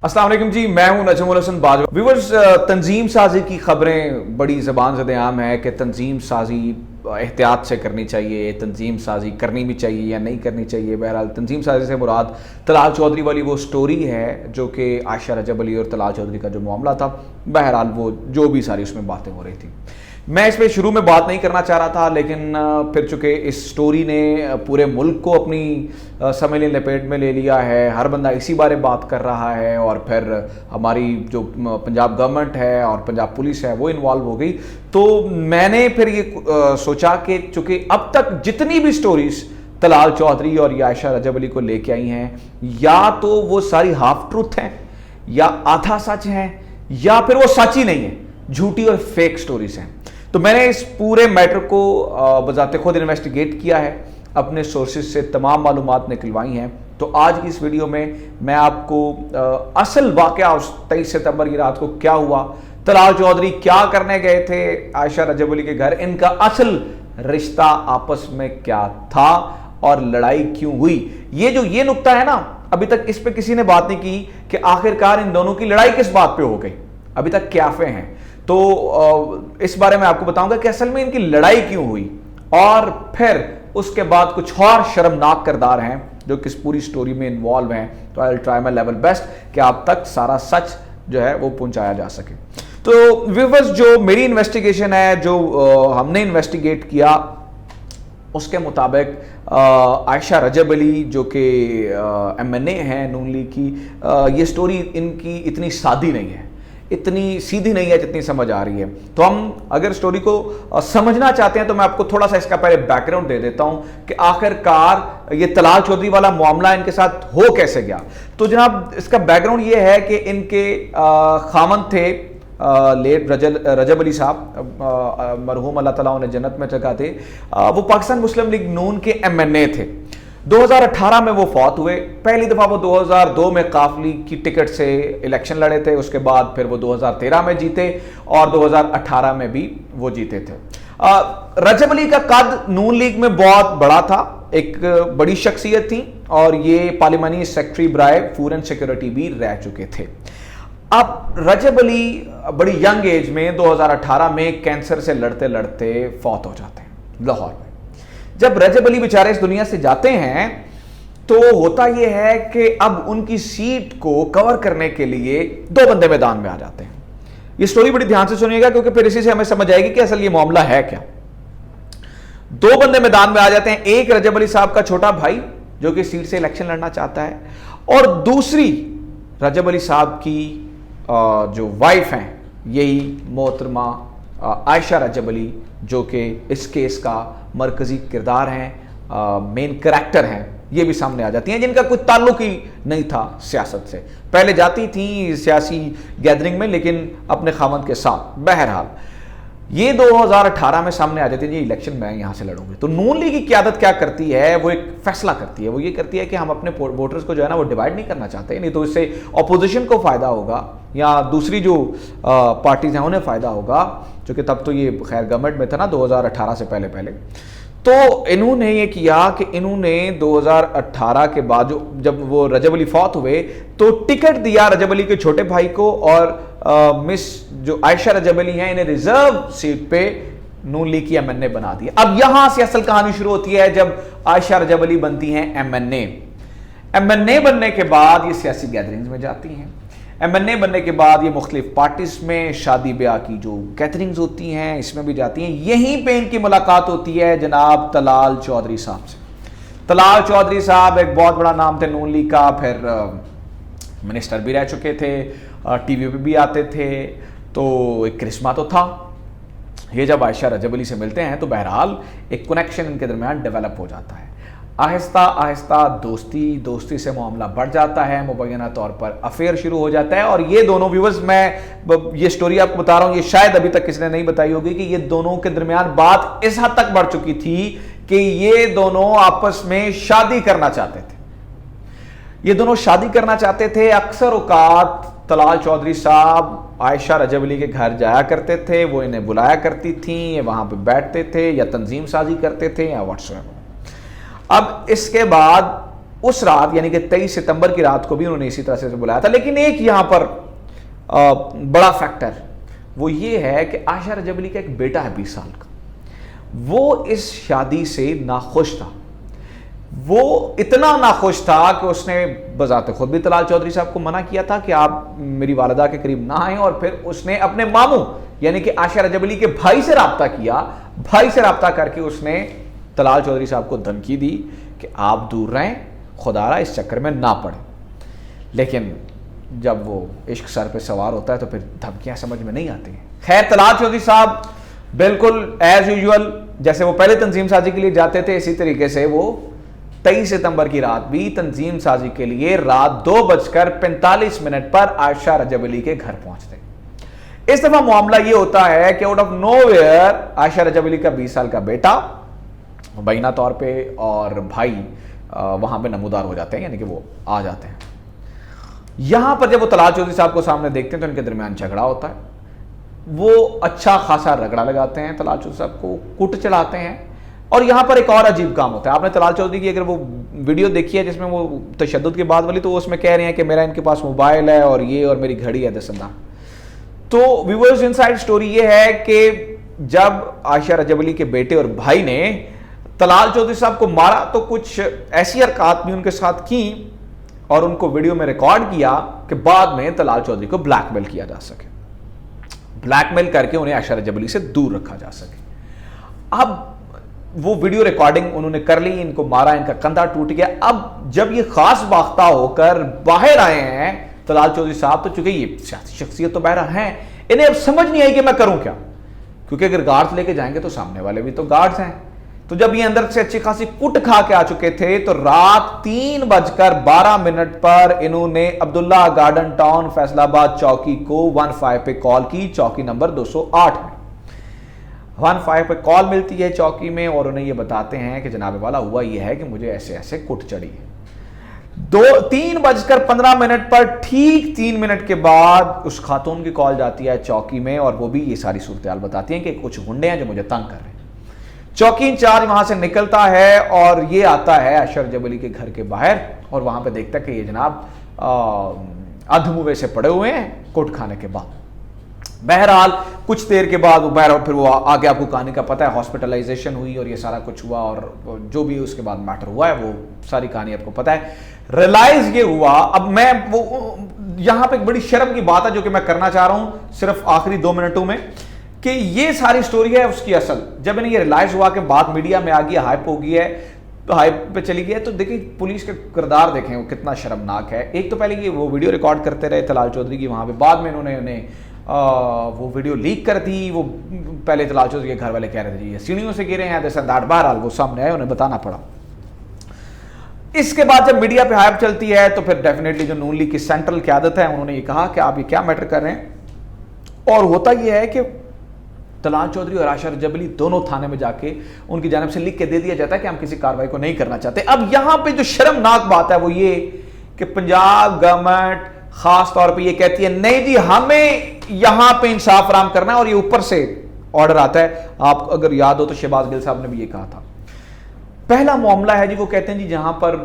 अस्सलाम वालेकुम जी, मैं हूं नजमुल हसन बाजवा। व्यूअर्स, तंजीम साजी की खबरें बड़ी ज़बान ज़द-ए-आम है कि तंजीम साजी एहतियात से करनी चाहिए, तंजीम साजी करनी भी चाहिए या नहीं करनी चाहिए। बहरहाल तंजीम साजी से मुराद तलाल चौधरी वाली वो स्टोरी है जो कि आयशा रजब अली और तलाल चौधरी का जो मामला था, बहरहाल वो जो भी सारी उसमें बातें हो रही थी। मैं इस पर शुरू में बात नहीं करना चाह रहा था, लेकिन फिर चूँकि इस स्टोरी ने पूरे मुल्क को अपनी समझ लपेट में ले लिया है, हर बंदा इसी बारे बात कर रहा है और फिर हमारी जो पंजाब गवर्नमेंट है और पंजाब पुलिस है वो इन्वॉल्व हो गई, तो मैंने फिर ये सोचा कि चूँकि अब तक जितनी भी स्टोरीज तलाल चौधरी और आयशा रजब अली को लेके आई हैं, या तो वो सारी हाफ ट्रूथ हैं या आधा सच हैं या फिर वो सच ही नहीं है, झूठी और फेक स्टोरीज हैं। तो मैंने इस पूरे मैटर को बजाते खुद इन्वेस्टिगेट किया है, अपने सोर्सेज से तमाम मालूमात निकलवाई हैं। तो आज की इस वीडियो में मैं आपको असल वाकया उस 23 सितंबर की रात को क्या हुआ, तलाल चौधरी क्या करने गए थे आयशा रजब अली के घर, इनका असल रिश्ता आपस में क्या था और लड़ाई क्यों हुई। ये नुक्ता है ना, अभी तक इस पर किसी ने बात नहीं की कि आखिरकार इन दोनों की लड़ाई किस बात पे हो गई, अभी तक क्याफे हैं। तो इस बारे में आपको बताऊंगा कि असल में इनकी लड़ाई क्यों हुई, और फिर उसके बाद कुछ और शर्मनाक किरदार हैं जो कि इस पूरी स्टोरी में इन्वॉल्व हैं। तो I will try my level best कि आप तक सारा सच जो है वो पहुंचाया जा सके। तो व्यूअर्स, जो मेरी इन्वेस्टिगेशन है, जो हमने इन्वेस्टिगेट किया, उसके मुताबिक आयशा रजब अली जो कि MNA हैं नून लीग की, ये स्टोरी इनकी इतनी सादी नहीं है, इतनी सीधी नहीं है जितनी समझ आ रही है। तो हम अगर स्टोरी को समझना चाहते हैं तो मैं आपको थोड़ा सा इसका पहले बैकग्राउंड दे देता हूं कि आखिरकार ये तलाल चौधरी वाला मामला इनके साथ हो कैसे गया। तो जनाब, इसका बैकग्राउंड ये है कि इनके खामन थे लेट रजब अली साहब, मरहूम अल्लाह ताला उन्हें जन्नत में जगह थे। वो पाकिस्तान मुस्लिम लीग नून के MNA थे। 2018 में वो फौत हुए। पहली दफ़ा वो 2002 में काफली की टिकट से इलेक्शन लड़े थे, उसके बाद फिर वो 2013 में जीते और 2018 में भी वो जीते थे। रजब अली का कद नून लीग में बहुत बड़ा था, एक बड़ी शख्सियत थी और ये पार्लिमानी सेक्रेटरी बराए फूड एंड सिक्योरिटी भी रह चुके थे। अब रजब अली बड़ी यंग एज में 2018 में कैंसर से लड़ते लड़ते फौत हो जाते हैं लाहौर में। जब रजब अली बेचारे इस दुनिया से जाते हैं तो होता यह है कि अब उनकी सीट को कवर करने के लिए दो बंदे मैदान में आ जाते हैं। ये स्टोरी बड़ी ध्यान से सुनिएगा क्योंकि फिर इसी से हमें समझ आएगी कि असल ये मामला है क्या। दो बंदे मैदान में आ जाते हैं, एक रजब अली साहब का छोटा भाई जो कि सीट से इलेक्शन लड़ना चाहता है, और दूसरी रजब अली साहब की जो वाइफ हैं, यही मोहतरमा आयशा रजब अली, जो कि इस केस का मरकजी किरदार हैं, मेन करैक्टर हैं, ये भी सामने आ जाती हैं, जिनका कोई ताल्लुक ही नहीं था सियासत से। पहले जाती थी सियासी गैदरिंग में लेकिन अपने खामद के साथ। बहरहाल ये 2018 में सामने आ जाती है, ये इलेक्शन मैं यहां से लड़ूंगी। तो नून लीग की क़यादत क्या करती है, वो एक फैसला करती है, वो ये करती है कि हम अपने वोटर्स को जो है ना वो डिवाइड नहीं करना चाहते, नहीं तो इससे अपोजिशन को फ़ायदा होगा या दूसरी जो पार्टीज हैं उन्हें फ़ायदा होगा, क्योंकि तब तो ये खैर गवर्नमेंट में था ना 2018 से पहले। तो इन्होंने ये किया कि इन्होंने 2018 के बाद जब वो रजब अली फौत हुए तो टिकट दिया रजब अली के छोटे भाई को, और मिस जो आयशा रजब अली हैं इन्हें रिजर्व सीट पे नून लीग की MNA बना दिया। अब यहां से असल कहानी शुरू होती है जब आयशा रजब अली बनती हैं MNA बनने के बाद ये सियासी गैदरिंग्स में जाती हैं। MNA बनने के बाद ये मुख्तलिफ पार्टीज में शादी ब्याह की जो गैदरिंग्स होती हैं इसमें भी जाती हैं। यहीं पे इनकी मुलाकात होती है जनाब तलाल चौधरी साहब से। तलाल चौधरी साहब एक बहुत बड़ा नाम थे नून लीग का, फिर मिनिस्टर भी रह चुके थे, TV पे भी आते थे, तो एक करिश्मा तो था। ये जब आयशा रजब अली से मिलते हैं तो बहरहाल एक कनेक्शन इनके दरमियान डेवलप हो जाता है। आहिस्ता आहिस्ता दोस्ती से मामला बढ़ जाता है, मुबैना तौर पर अफेयर शुरू हो जाता है। और ये दोनों व्यूअर्स, मैं ये स्टोरी आपको बता रहा हूँ, ये शायद अभी तक किसी ने नहीं बताई होगी कि ये दोनों के दरमियान बात इस हद तक बढ़ चुकी थी कि ये दोनों आपस में शादी करना चाहते थे। ये दोनों शादी करना चाहते थे। अक्सर औकात तलाल चौधरी साहब आयशा रजब अली के घर जाया करते थे, वो इन्हें बुलाया करती थी, वहां पे बैठते थे या तंजीम साजी करते थे या व्हाट्सएप। अब इसके बाद उस रात यानी कि 23 सितंबर की रात को भी उन्होंने इसी तरह से बुलाया था। लेकिन एक यहां पर बड़ा फैक्टर वो ये है कि आयशा रजब अली का एक बेटा है 20 साल का, वो इस शादी से नाखुश था। वो इतना नाखुश था कि उसने बजाते खुद भी तलाल चौधरी साहब को मना किया था कि आप मेरी वालिदा के करीब ना आए, और फिर उसने अपने मामू यानी कि आयशा रजब अली के भाई से रब्ता किया। भाई से रब्ता करके उसने तलाल चौधरी साहब को धमकी दी कि आप दूर रहें, खुदारा इस चक्कर में ना पड़े। लेकिन जब वो इश्क सर पे सवार होता है तो फिर धमकियां समझ में नहीं आती हैं। खैर, तलाल चौधरी साहब बिल्कुल एज यूजुअल जैसे वो पहले तंजीम साजी के लिए जाते थे, इसी तरीके से वो 23 सितंबर की रात भी तंजीम साजी के लिए रात 2:45 पर आयशा रजब अली के घर पहुंचते। इस दफा मामला ये होता है कि आउट ऑफ नोवेयर आयशा रजब अली का 20 साल का बेटा मुबैना तौर पे और भाई वहां पे नमूदार हो जाते हैं, यानी कि वो आ जाते हैं। यहां पर जब वो तलाल चौधरी साहब को सामने देखते हैं तो इनके दरमियान झगड़ा होता है। वो अच्छा खासा रगड़ा लगाते हैं, तलाल चौधरी साहब को कुट चढ़ाते हैं। और यहां पर एक और अजीब काम होता है। आपने तलाल चौधरी की अगर वो वीडियो देखी है जिसमें वो तशद्दुद के बाद वाली, तो उसमें कह रहे हैं कि मेरा इनके पास मोबाइल है और ये और मेरी घड़ी है दसंदा। तो व्यूअर्स इनसाइड स्टोरी ये है कि जब आयशा रजब अली के बेटे और भाई ने तलाल चौधरी साहब को मारा तो कुछ ऐसी हरकत भी उनके साथ की और उनको वीडियो में रिकॉर्ड किया कि बाद में तलाल चौधरी को ब्लैकमेल किया जा सके, ब्लैकमेल करके उन्हें आयशा रजब अली से दूर रखा जा सके। अब वो वीडियो रिकॉर्डिंग उन्होंने कर ली, इनको मारा, इनका कंधा टूट गया। अब जब ये खास बाख्ता होकर बाहर आए हैं तलाल चौधरी साहब, तो चूंकि ये सियासी शख्सियत तो बहरा हैं, इन्हें अब समझ नहीं आई कि मैं करूं क्या, क्योंकि अगर गार्ड्स लेके जाएंगे तो सामने वाले भी तो गार्ड्स हैं। तो जब ये अंदर से अच्छी खासी कुट खा के आ चुके थे तो रात 3:12 पर इन्होंने अब्दुल्ला गार्डन टाउन फैसलाबाद चौकी को 15 पे कॉल की, चौकी नंबर 208 में 15 पे कॉल मिलती है चौकी में, और उन्हें ये बताते हैं कि जनाब वाला हुआ ये है कि मुझे ऐसे ऐसे कुट चढ़ी है। 3:15 पर ठीक 3 मिनट के बाद उस खातून की कॉल जाती है चौकी में, और वो भी ये सारी सूरत बताती हैं कि कुछ गुंडे हैं जो मुझे तंग कर रहे हैं। चौकी इंचार्ज वहां से निकलता है और ये आता है आयशा रजब अली के घर के बाहर, और वहां पे देखता है कि ये जनाब अधमुए से पड़े हुए हैं कुट खाने के बाद। बहरहाल कुछ देर के बाद फिर वो आगे आपको कहानी का पता है, हॉस्पिटलाइजेशन हुई और ये सारा कुछ हुआ, और जो भी उसके बाद मैटर हुआ है वो सारी कहानी आपको पता है। रियलाइज ये हुआ, अब मैं वो यहां पे एक बड़ी शर्म की बात है जो कि मैं करना चाह रहा हूं सिर्फ आखिरी 2 मिनटों में, कि ये सारी स्टोरी है उसकी असल। जब इन्हें ये रियलाइज हुआ कि बात मीडिया में आ गई, हाइप हो गई है, तो हाइप पे चली गई है, तो देखिए पुलिस का किरदार देखें वो कितना शर्मनाक है। एक तो पहले ये वो वीडियो रिकॉर्ड करते रहे तलाल चौधरी की वहां पे, बाद में इन्होंने वो वीडियो लीक कर दी। वो पहले तलाल चौधरी के घर वाले कह रहे थे जी ये सीढ़ियों से गिरे हैं, जैसा दाट बहरहाल वो सामने आए, उन्हें बताना पड़ा। इसके बाद जब मीडिया पे हाइप चलती है तो फिर डेफिनेटली जो नून लीग की सेंट्रल क़यादत है उन्होंने ये कहा कि आप ये क्या मैटर कर रहे हैं, और होता यह है कि तलाल चौधरी और आयशा रजब अली दोनों थाने में जाके उनकी जानिब से लिख के दे दिया जाता है कि हम किसी कार्रवाई को नहीं करना चाहते। अब यहां पे जो शर्मनाक बात है वो ये कि पंजाब गवर्नमेंट खास तौर पे ये कहती है नहीं जी हमें यहां पे इंसाफ फराहम करना है, और ये ऊपर से ऑर्डर आता है। आप अगर याद हो तो शहबाज गिल साहब ने भी ये कहा था। पहला मामला है जी, वो कहते हैं जी जहां पर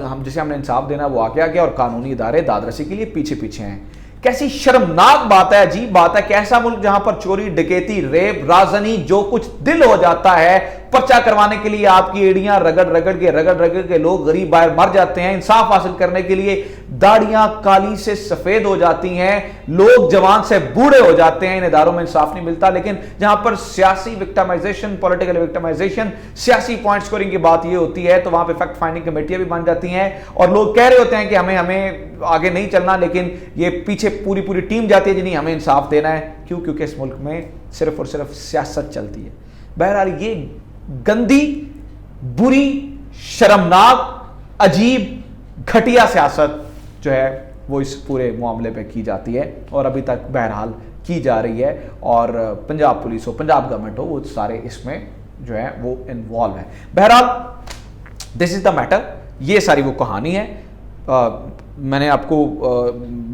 हम जिसे हमने इंसाफ देना वो आगे आ गया, और कानूनी इदारे दादरसी के लिए पीछे पीछे हैं। कैसी शर्मनाक बात है, अजीब बात है कि ऐसा मुल्क जहां पर चोरी डकैती रेप राजनी जो कुछ दिल हो जाता है, पर्चा करवाने के लिए आपकी एड़ियां रगड़ रगड़ के लोग गरीब बाहर मर जाते हैं, इंसाफ हासिल करने के लिए दाढ़ियां काली से सफेद हो जाती हैं, लोग जवान से बूढ़े हो जाते हैं, इन इदारों में इंसाफ नहीं मिलता। लेकिन जहां पर सियासी विक्टिमाइजेशन, पॉलिटिकल विक्टिमाइजेशन, सियासी पॉइंट स्कोरिंग की बात यह होती है तो वहां पर फैक्ट फाइंडिंग कमेटियां भी बन जाती हैं, और लोग कह रहे होते हैं कि हमें आगे नहीं चलना, लेकिन ये पीछे पूरी टीम जाती है जिन्हें हमें इंसाफ देना है। क्यों? क्योंकि इस मुल्क में सिर्फ और सिर्फ सियासत चलती है। बहरहाल ये गंदी, बुरी, शर्मनाक, अजीब, घटिया सियासत जो है वो इस पूरे मामले पे की जाती है, और अभी तक बहरहाल की जा रही है। और पंजाब पुलिस हो, पंजाब गवर्नमेंट हो, वो सारे इसमें जो है वो इन्वॉल्व है। बहरहाल दिस इज द मैटर, ये सारी वो कहानी है। मैंने आपको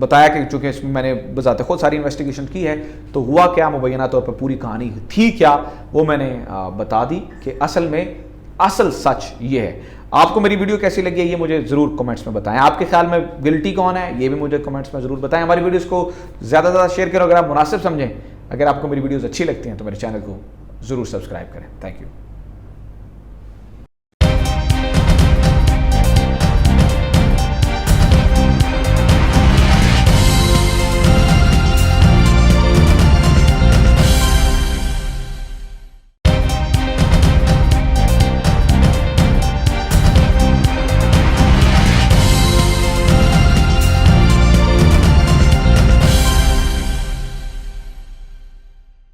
बताया कि चूंकि इसमें मैंने बजाते खुद सारी इन्वेस्टिगेशन की है, तो हुआ क्या, मुबैना तौर पर पूरी कहानी थी क्या, वो मैंने बता दी कि असल में असल सच ये है। आपको मेरी वीडियो कैसी लगी है ये मुझे ज़रूर कमेंट्स में बताएं। आपके ख्याल में गिल्टी कौन है ये भी मुझे कमेंट्स में ज़रूर बताएं। हमारी वीडियोस को ज़्यादा से ज़्यादा शेयर करो अगर आप मुनासिब समझें। अगर आपको मेरी वीडियोस अच्छी लगती हैं तो मेरे चैनल को ज़रूर सब्सक्राइब करें। Thank you.